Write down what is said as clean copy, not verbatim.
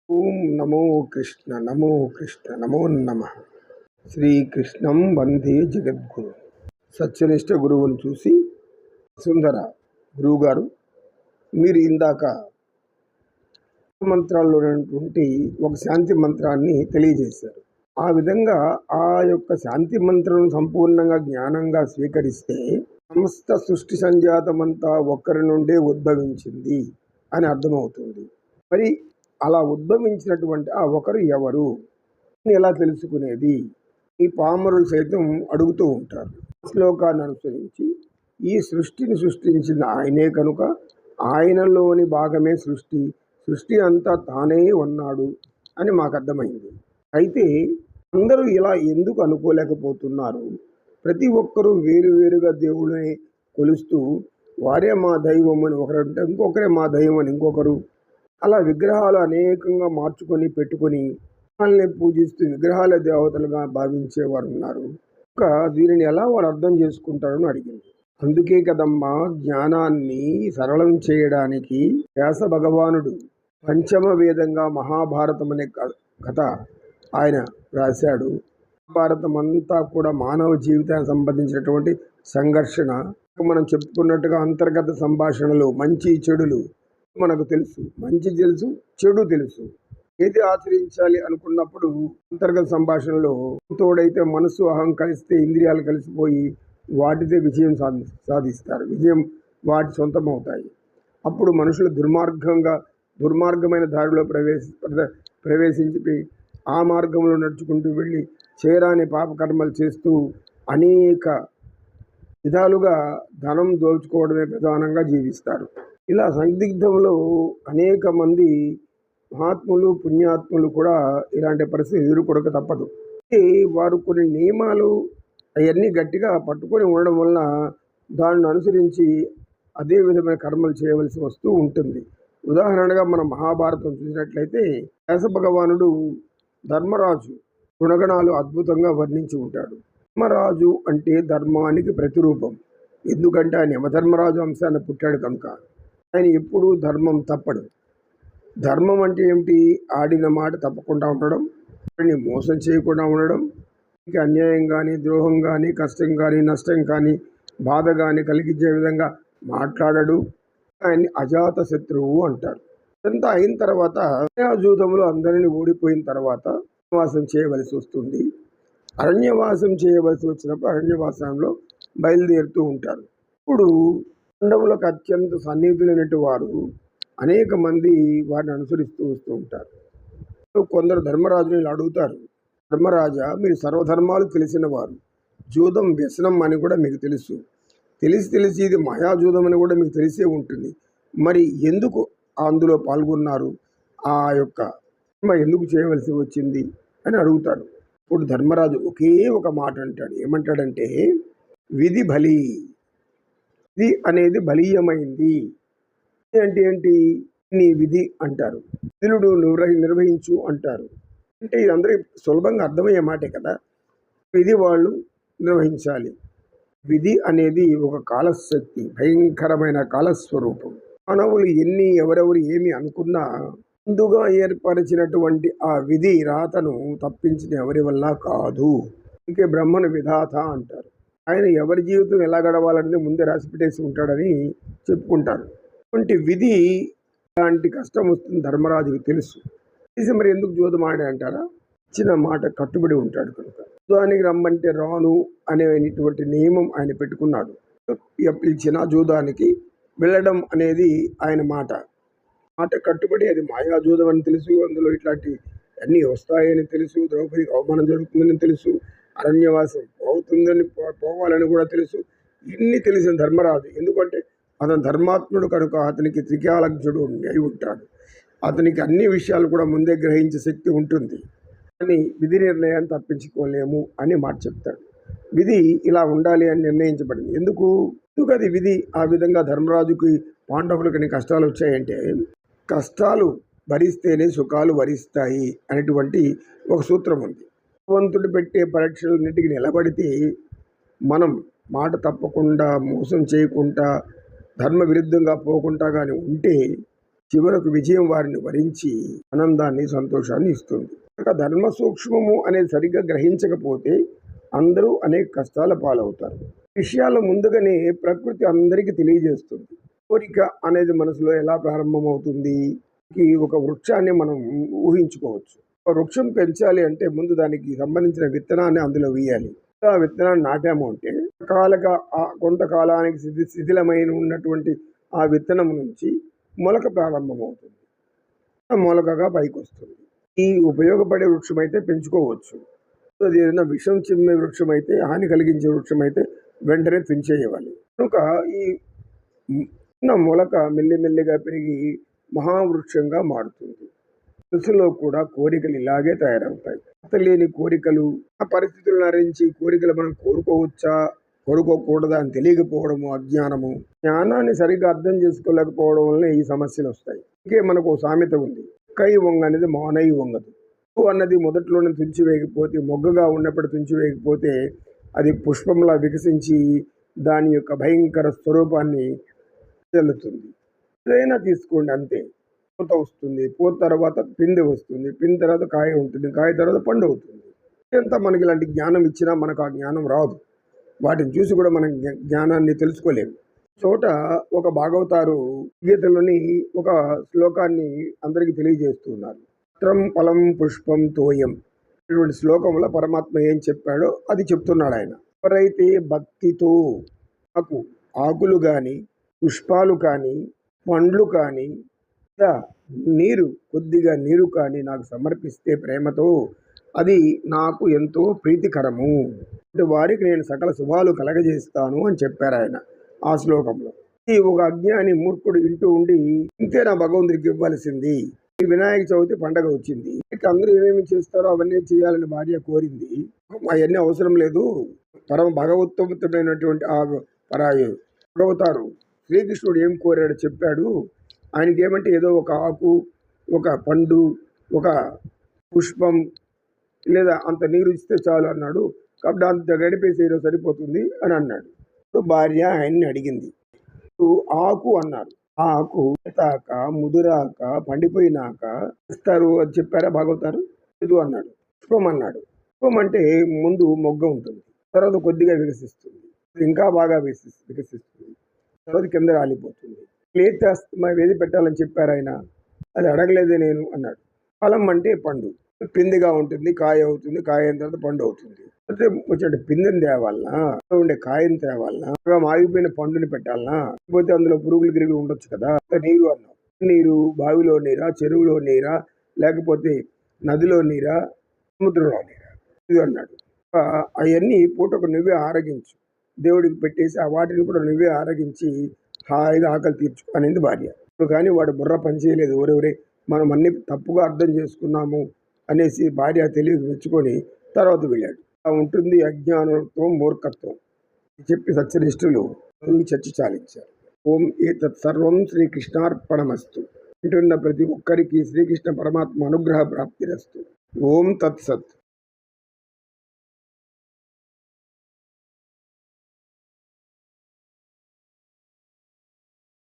ఓం నమో కృష్ణ నమో కృష్ణ నమో నమ. శ్రీకృష్ణం వందే జగద్గురు. సత్యనిష్ట గురువును చూసి సుందర గురువుగారు, మీరు ఇందాక మంత్రాల్లో ఉన్నటువంటి ఒక శాంతి మంత్రాన్ని తెలియజేశారు. ఆ విధంగా ఆ యొక్క శాంతి మంత్రం సంపూర్ణంగా జ్ఞానంగా స్వీకరిస్తే సమస్త సృష్టి సంజాతమంతా ఒక్కరి నుండే ఉద్భవించింది అని అర్థమవుతుంది. మరి అలా ఉద్భవించినటువంటి ఆ ఒకరు ఎవరు ఎలా తెలుసుకునేది? ఈ పామరులు సైతం అడుగుతూ ఉంటారు. శ్లోకాన్ని అనుసరించి ఈ సృష్టిని సృష్టించిన ఆయనే కనుక ఆయనలోని భాగమే సృష్టి, సృష్టి అంతా తానే ఉన్నాడు అని మాకు అర్థమైంది. అయితే అందరూ ఇలా ఎందుకు అనుకోలేకపోతున్నారు? ప్రతి ఒక్కరూ వేరువేరుగా దేవుడిని కొలుస్తూ వారే మా దైవం అని ఒకరంటే ఇంకొకరే మా దైవం అని ఇంకొకరు, అలా విగ్రహాలు అనేకంగా మార్చుకొని పెట్టుకొని విగ్రహాలని పూజిస్తూ విగ్రహాల దేవతలుగా భావించేవారు ఉన్నారు. ఇంకా దీనిని ఎలా వారు అర్థం చేసుకుంటారని అడిగింది. అందుకే కదమ్మా జ్ఞానాన్ని సరళం చేయడానికి వ్యాస భగవానుడు పంచమ వేదంగా మహాభారతం అనే కథ ఆయన రాశాడు. మహాభారతం అంతా కూడా మానవ జీవితానికి సంబంధించినటువంటి సంఘర్షణ. మనం చెప్పుకున్నట్టుగా అంతర్గత సంభాషణలు, మంచి చెడులు మనకు తెలుసు, మంచి తెలుసు, చెడు తెలుసు. ఏది ఆచరించాలి అనుకున్నప్పుడు అంతర్గత సంభాషణలో తోడైతే మనసు అహం కలిస్తే ఇంద్రియాలు కలిసిపోయి వాటితో విజయం సాధిస్తారు. విజయం వాటి సొంతమవుతాయి. అప్పుడు మనుషులు దుర్మార్గమైన దారిలో ప్రవేశించి ఆ మార్గంలో నడుచుకుంటూ వెళ్ళి చేరాని పాపకర్మలు చేస్తూ అనేక విధాలుగా ధనం దోచుకోవడమే ప్రధానంగా జీవిస్తారు. ఇలా సందిగ్ధంలో అనేక మంది మహాత్ములు, పుణ్యాత్ములు కూడా ఇలాంటి పరిస్థితి ఎదుర్కొనక తప్పదు. వారు కొన్ని నియమాలు అవన్నీ గట్టిగా పట్టుకొని ఉండడం వలన దానిని అనుసరించి అదే విధమైన కర్మలు చేయవలసి వస్తూ ఉంటుంది. ఉదాహరణగా మనం మహాభారతం చూసినట్లయితే వ్యాస భగవానుడు ధర్మరాజు గుణగణాలు అద్భుతంగా వర్ణించి ఉంటాడు. ధర్మరాజు అంటే ధర్మానికి ప్రతిరూపం. ఎందుకంటే ఆయన యమధర్మరాజు అంశాన్ని పుట్టాడు కనుక ఆయన ఎప్పుడూ ధర్మం తప్పడు. ధర్మం అంటే ఏమిటి? ఆడిన మాట తప్పకుండా ఉండడం, వారిని మోసం చేయకుండా ఉండడం, అన్యాయం కానీ, ద్రోహం కానీ, కష్టం కానీ, నష్టం కానీ, బాధ కానీ కలిగించే విధంగా మాట్లాడడు. ఆయన్ని అజాత శత్రువు అంటారు. ఇదంతా అయిన తర్వాత అరణ్యజూతంలో అందరినీ ఓడిపోయిన తర్వాత అరణ్యవాసం చేయవలసి వస్తుంది. అరణ్యవాసం చేయవలసి వచ్చినప్పుడు అరణ్యవాసంలో బయలుదేరుతూ ఉంటారు. ఇప్పుడు పాండవులకు అత్యంత సన్నిహితులైనటువంటి వారు అనేక మంది వారిని అనుసరిస్తూ వస్తూ ఉంటారు. కొందరు ధర్మరాజుని ఇలా అడుగుతారు, ధర్మరాజా, మీరు సర్వధర్మాలు తెలిసిన వారు, జూదం వ్యసనం అని కూడా మీకు తెలుసు, తెలిసి ఇది మాయాజూదం అని కూడా మీకు తెలిసే ఉంటుంది. మరి ఎందుకు అందులో పాల్గొన్నారు? ఆ యొక్క ఎందుకు చేయవలసి వచ్చింది అని అడుగుతాడు. ఇప్పుడు ధర్మరాజు ఒకే ఒక మాట అంటాడు. ఏమంటాడంటే, విధి బలి. విధి అనేది బలీయమైంది. అంటే ఏంటి? నీ విధి అంటారు, విధులుడు నిర్వహించు అంటారు. అంటే ఇది అందరికీ సులభంగా అర్థమయ్యే మాటే కదా. విధి వాళ్ళు నిర్వహించాలి. విధి అనేది ఒక కాలశక్తి, భయంకరమైన కాలస్వరూపం. మానవులు ఎవరెవరు ఏమి అనుకున్నా ముందుగా ఏర్పరిచినటువంటి ఆ విధి రాతను తప్పించిన ఎవరి వల్ల కాదు. అందుకే బ్రహ్మను విధాత అంటారు. ఆయన ఎవరి జీవితం ఎలా గడవాలనేది ముందే రాసి పెట్టేసి ఉంటాడని చెప్పుకుంటారు. అటువంటి విధి అలాంటి కష్టం వస్తుంది ధర్మరాజుకు తెలుసు. మరి ఎందుకు జూదం అంటారా? ఇచ్చిన మాట కట్టుబడి ఉంటాడు కనుక. జూదానికి రమ్మంటే రాను అనేటువంటి నియమం ఆయన పెట్టుకున్నాడు. ఇచ్చిన జూదానికి వెళ్ళడం అనేది ఆయన మాట కట్టుబడి. అది మాయాజూదం అని తెలుసు, అందులో ఇట్లాంటి అన్నీ వస్తాయని తెలుసు, ద్రౌపదికి అవమానం జరుగుతుందని తెలుసు, అరణ్యవాసం పోవాలని కూడా తెలుసు. ఇన్ని తెలిసిన ధర్మరాజు, ఎందుకంటే అతను ధర్మాత్ముడు కనుక అతనికి త్రికాలజ్ఞుడు అయి ఉంటాడు. అతనికి అన్ని విషయాలు కూడా ముందే గ్రహించే శక్తి ఉంటుంది. కానీ విధి నిర్ణయాన్ని తప్పించుకోలేము అని మాట చెప్తాడు. విధి ఇలా ఉండాలి అని నిర్ణయించబడింది. ఎందుకు అది విధి ఆ విధంగా ధర్మరాజుకి పాండవులకి కష్టాలు వచ్చాయంటే, కష్టాలు భరిస్తేనే సుఖాలు వరిస్తాయి అనేటువంటి ఒక సూత్రం ఉంది. భగవంతుడు పెట్టే పరీక్షలన్నిటికీ నిలబడితే మనం మాట తప్పకుండా, మోసం చేయకుండా, ధర్మ విరుద్ధంగా పోకుండా కానీ ఉంటే చివరకు విజయం వారిని వరించి ఆనందాన్ని, సంతోషాన్ని ఇస్తుంది. కనుక ధర్మ సూక్ష్మము అనేది సరిగ్గా గ్రహించకపోతే అందరూ అనేక కష్టాల పాలవుతారు. విషయాలు ముందుగానే ప్రకృతి అందరికీ తెలియజేస్తుంది. కోరిక అనేది మనసులో ఎలా ప్రారంభమవుతుంది? ఒక వృక్షాన్ని మనం ఊహించుకోవచ్చు. ఒక వృక్షం పెంచాలి అంటే ముందు దానికి సంబంధించిన విత్తనాన్ని అందులో వేయాలి. ఆ విత్తనాన్ని నాటాము అంటే కొంతకాలానికి శిథిలమైన ఉన్నటువంటి ఆ విత్తనం నుంచి మొలక ప్రారంభమవుతుంది. మొలకగా పైకి వస్తుంది. ఈ ఉపయోగపడే వృక్షం అయితే పెంచుకోవచ్చు. అది ఏదైనా విషం చిమ్మే వృక్షం అయితే, హాని కలిగించే వృక్షం అయితే వెంటనే తుంచేయాలి. కనుక ఈ చిన్న మొలక మెల్లిమెల్లిగా పెరిగి మహావృక్షంగా మారుతుంది. మనసులో కూడా కోరికలు ఇలాగే తయారవుతాయి. లేని కోరికలు, ఆ పరిస్థితులను అరించి కోరికలు మనం కోరుకోవచ్చా, కోరుకోకూడదా అని తెలియకపోవడము అజ్ఞానము. జ్ఞానాన్ని సరిగ్గా అర్థం చేసుకోలేకపోవడం వల్ల ఈ సమస్యలు వస్తాయి. ఇంకే మనకు సామెత ఉంది, కై వంగ అనేది మానై వంగదు. అన్నది మొదట్లోనే తుంచివేయకపోతే, మొగ్గగా ఉన్నప్పుడు తుంచివేయకపోతే అది పుష్పంలా వికసించి దాని యొక్క భయంకర స్వరూపాన్ని చెల్లుతుంది. ఏదైనా తీసుకోండి అంతే. పూత వస్తుంది, పూత తర్వాత పిందె వస్తుంది, పిందె తర్వాత కాయ ఉంటుంది, కాయ తర్వాత పండు అవుతుంది. ఎంత మనకి ఇలాంటి జ్ఞానం ఇచ్చినా మనకు ఆ జ్ఞానం రాదు. వాటిని చూసి కూడా మనం జ్ఞానాన్ని తెలుసుకోలేము. చోట ఒక భాగవతారు గీతలోని ఒక శ్లోకాన్ని అందరికీ తెలియజేస్తున్నారు. పత్రం ఫలం పుష్పం తోయం ఇటువంటి శ్లోకంలో పరమాత్మ ఏం చెప్పాడో అది చెప్తున్నాడు ఆయన. ఎవరైతే భక్తితో నాకు ఆకులు కానీ, పుష్పాలు కానీ, పండ్లు కానీ, కొద్దిగా నీరు కానీ నాకు సమర్పిస్తే ప్రేమతో, అది నాకు ఎంతో ప్రీతికరము. వారికి నేను సకల శుభాలు కలగజేస్తాను అని చెప్పారు ఆయన ఆ శ్లోకంలో. ఈ ఒక అజ్ఞాని మూర్ఖుడు ఇంటూ ఉండి, ఇంతేనా భగవంతుడికి ఇవ్వాల్సింది, ఈ వినాయక చవితి పండగ వచ్చింది, అందరూ ఏమేమి చేస్తారో అవన్నీ చేయాలని భార్య కోరింది, అవన్నీ అవసరం లేదు, పరమ భగవత్తమైనటువంటి ఆ భగవతారు శ్రీకృష్ణుడు ఏం కోరాడో చెప్పాడు. ఆయనకి ఏమంటే ఏదో ఒక ఆకు, ఒక పండు, ఒక పుష్పం లేదా అంత నీరు ఇస్తే చాలు అన్నాడు. కాబట్టి అంత గడిపేసేయడం సరిపోతుంది అని అన్నాడు. భార్య ఆయన్ని అడిగింది, ఆకు అన్నారు, ఆకు ఎత్తాక ముదురాక పండిపోయినాక ఇస్తారు అని చెప్పారా భాగవతారు? లేదు అన్నాడు. పుష్పం అన్నాడు. పుష్పం అంటే ముందు మొగ్గ ఉంటుంది, తర్వాత కొద్దిగా వికసిస్తుంది, ఇంకా బాగా వికసిస్తుంది, తర్వాత కింద రాలిపోతుంది. ఏది పెట్టాలని చెప్పారు ఆయన? అది అడగలేదే నేను అన్నాడు. ఫలం అంటే పండు, పిందిగా ఉంటుంది, కాయ అవుతుంది, కాయ అయిన తర్వాత పండు అవుతుంది. అయితే వచ్చే పిందెని తేవాలనా, ఉండే కాయని తేవాలనా, ఆగిపోయిన పండుని పెట్టాలనా, లేకపోతే అందులో పురుగులు గిరుగులు ఉండొచ్చు కదా. నీరు అన్నావు, నీరు బావిలో నీరా, చెరువులో నీరా, లేకపోతే నదిలో నీరా, సముద్రంలో నీరా, ఇది అన్నాడు. అవన్నీ పూటకు నువ్వే ఆరగించు, దేవుడికి పెట్టేసి ఆ వాటిని కూడా నువ్వే ఆరగించి హాయిగా ఆకలి తీర్చుకో అనేది భార్య. కానీ వాడు బుర్ర పనిచేయలేదు. ఎవరెవరే మనం అన్ని తప్పుగా అర్థం చేసుకున్నాము అనేసి భార్య తెలివి మెచ్చుకొని తర్వాత వెళ్ళాడు. ఉంటుంది అజ్ఞానత్వం, మూర్ఖత్వం చెప్పి సత్యనిష్ఠులు చర్చ చాలించారు. ఓం ఏతత్ సర్వం శ్రీకృష్ణార్పణమస్తు. వింటున్న ప్రతి ఒక్కరికి శ్రీకృష్ణ పరమాత్మ అనుగ్రహ ప్రాప్తిరస్తు. ఓం తత్సత్.